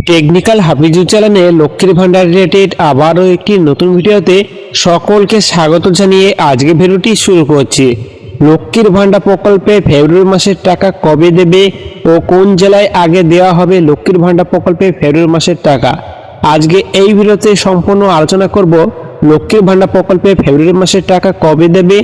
Technical Hafizur চ্যানেলে লক্ষ্মীর ভান্ডার related আবারও একটি নতুন ভিডিওতে সকলকে স্বাগত জানিয়ে আজকে ভিডিওটি শুরু করছি। লক্ষ্মীর ভান্ডার প্রকল্পে ফেব্রুয়ারি মাসের টাকা কবে দেবে ও কোন জেলায় আগে দেওয়া হবে লক্ষ্মীর ভান্ডার প্রকল্পে ফেব্রুয়ারি মাসের টাকা, আজকে এই ভিডিওতে সম্পূর্ণ আলোচনা করব। লক্ষ্মীর ভান্ডার প্রকল্পে ফেব্রুয়ারি মাসের টাকা কবে দেবে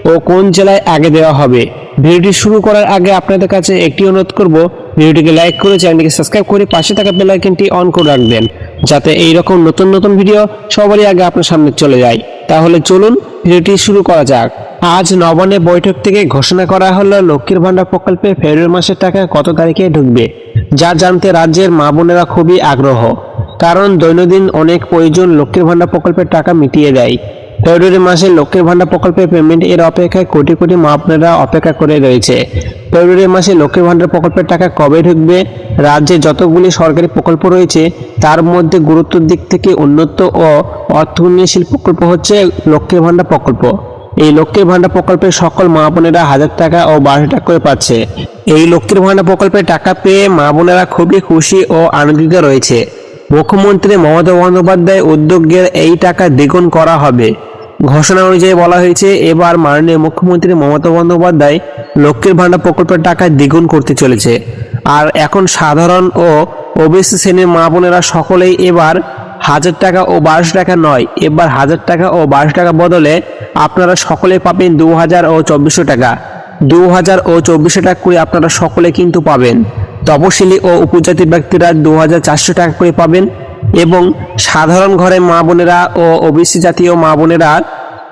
ও কোন জেলায় আগে দেওয়া হবে। ভিডিওটি শুরু করার আগে আপনাদের কাছে একটি অনুরোধ করব, ভিডিওটিকে লাইক করে চ্যানেলটিকে সাবস্ক্রাইব করে পাশে থাকা বেল আইকনটি অন করে রাখবেন, যাতে এই রকম নতুন নতুন ভিডিও সবারই আগে আপনার সামনে চলে যায়। তাহলে চলুন ভিডিওটি শুরু করা যাক। আজ নবান্নে বৈঠক থেকে ঘোষণা করা হলো লক্ষ্মীর ভান্ডার প্রকল্পে ফেব্রুয়ারি মাসের টাকা কত তারিখে ঢুকবে, যা জানতে রাজ্যের মা বোনেরা খুবই আগ্রহ। কারণ দৈনন্দিন অনেক প্রয়োজন লক্ষ্মীর ভান্ডার প্রকল্পের টাকা মিটিয়ে দেয়। ফেব্রুয়ারি মাসে লক্ষ্মীর ভান্ডার প্রকল্পের পেমেন্ট এর অপেক্ষায় কোটি কোটি মা বোনেরা অপেক্ষা করে রয়েছে। ফেব্রুয়ারি মাসে লক্ষ্মীর ভান্ডার প্রকল্পের টাকা কবে ঢুকবে? রাজ্যে যতগুলি সরকারি প্রকল্প রয়েছে তার মধ্যে গুরুত্বের দিক থেকে উন্নত ও অর্থ উন্নয়নশীল প্রকল্প হচ্ছে লক্ষ্মীর ভান্ডার প্রকল্প। এই লক্ষ্মীর ভান্ডার প্রকল্পে সকল মা বোনেরা 1000 টাকা ও 1200 টাকা করে পাচ্ছে। এই লক্ষ্মীর ভান্ডার প্রকল্পের টাকা পেয়ে মা বোনেরা খুবই খুশি ও আনন্দিত রয়েছে। মুখ্যমন্ত্রী মমতা বন্দ্যোপাধ্যায় উদ্যোগের এই টাকা দ্বিগুণ করা হবে। ঘোষণা অনুযায়ী বলা হয়েছে, এবার মাননীয় মুখ্যমন্ত্রী মমতা বন্দ্যোপাধ্যায় লক্ষ্মীর ভান্ডার প্রকল্পের টাকা দ্বিগুণ করতে চলেছে। আর এখন সাধারণ ও ওবিসি শ্রেণীর মা বোনেরা সকলেই এবার 1000 টাকা ও 1200 টাকা নয়, এবার 1000 টাকা ও 1200 টাকা বদলে আপনারা সকলে পাবেন 2000 ও 2400 টাকা। 2000 ও 2400 টাকা করে আপনারা সকলে কিন্তু পাবেন। তপশিলি ও উপজাতি ব্যক্তিরা 2400 টাকা করে পাবেন এবং সাধারণ ঘরের মা বোনেরা ও ওবিসি জাতীয় মা বোনেরা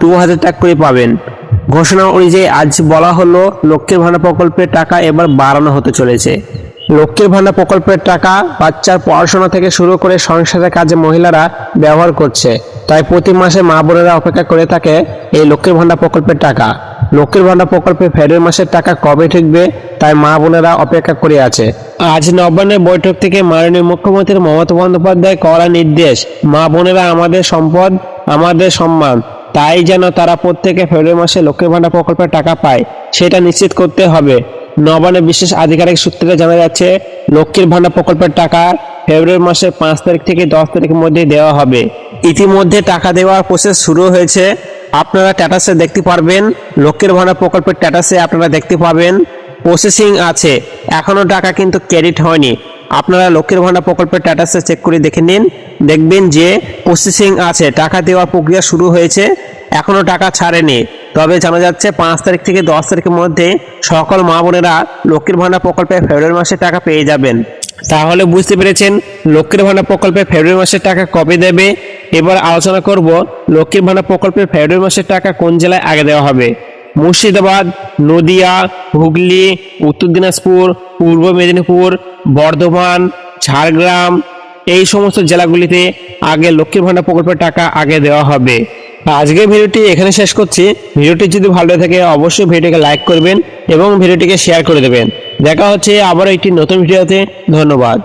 2000 টাকা করে পাবেন। ঘোষণা অনুযায়ী আজ বলা হলো লক্ষ্মীর ভান্ডার প্রকল্পের টাকা এবার বাড়ানো হতে চলেছে। লক্ষ্মীর ভান্ডার প্রকল্পের টাকা বাচ্চার পড়াশোনা থেকে শুরু করে সংসারের কাজে মহিলারা ব্যবহার করছে, তাই প্রতি মাসে মা বোনেরা অপেক্ষা করে থাকে এই লক্ষ্মীর ভান্ডার প্রকল্পের টাকা। লক্ষ্মীর ভান্ডার প্রকল্পে ফেব্রুয়ারি মাসের টাকা কবে ঢুকবে তাই মা বোনেরা অপেক্ষা করে আছে। আজ নবান্নের বৈঠক থেকে মাননীয় মুখ্যমন্ত্রী মমতা বন্দ্যোপাধ্যায় করা নির্দেশ, মা বোনেরা আমাদের সম্পদ, আমাদের সম্মান, তাই যেন তারা প্রত্যেকে ফেব্রুয়ারি মাসে লক্ষ্মীর ভান্ডার প্রকল্পের টাকা পায় সেটা নিশ্চিত করতে হবে। নবান্নের বিশেষ আধিকারিক সূত্রে জানা যাচ্ছে, লক্ষ্মীর ভান্ডার প্রকল্পের টাকা ফেব্রুয়ারি মাসের 5 তারিখ থেকে 10 তারিখের মধ্যে দেওয়া হবে। ইতিমধ্যে টাকা দেওয়ার প্রসেস শুরু হয়েছে। আপনারা স্ট্যাটাসে দেখতে পারবেন, লক্ষ্মীর ভান্ডার প্রকল্পের স্ট্যাটাসে আপনারা দেখতে পাবেন প্রসেসিং আছে, এখনো টাকা কিন্তু ক্রেডিট হয়নি। আপনারা লক্ষ্মীর ভান্ডার প্রকল্পের স্ট্যাটাসে চেক করে দেখে নিন, দেখবেন যে প্রসেসিং আছে, টাকা দেওয়ার প্রক্রিয়া শুরু হয়েছে, এখনো টাকা ছাড়েনি। তবে জানা যাচ্ছে 5 তারিখ থেকে 10 তারিখের মধ্যে সকল মা বোনেরা লক্ষ্মীর ভান্ডার প্রকল্পে ফেব্রুয়ারি মাসে টাকা পেয়ে যাবেন। তাহলে বুঝতে পেরেছেন লক্ষ্মীর ভান্ডার প্রকল্পে ফেব্রুয়ারি মাসের টাকা কবে দেবে। এবার আলোচনা করব লক্ষ্মীর ভান্ডার প্রকল্পে ফেব্রুয়ারি মাসের টাকা কোন জেলায় আগে দেওয়া হবে। মুর্শিদাবাদ, নদিয়া, হুগলি, উত্তর দিনাজপুর, পূর্ব মেদিনীপুর, বর্ধমান, ঝাড়গ্রাম, এই সমস্ত জেলাগুলিতে আগে লক্ষ্মীর ভান্ডার প্রকল্পের টাকা আগে দেওয়া হবে। আজকে ভিডিওটি এখানে শেষ করছি। ভিডিওটি যদি ভালো থাকে অবশ্যই ভিডিওটিকে লাইক করবেন এবং ভিডিওটিকে শেয়ার করে দেবেন। দেখা হচ্ছে আবার একটি নতুন ভিডিওতে। ধন্যবাদ।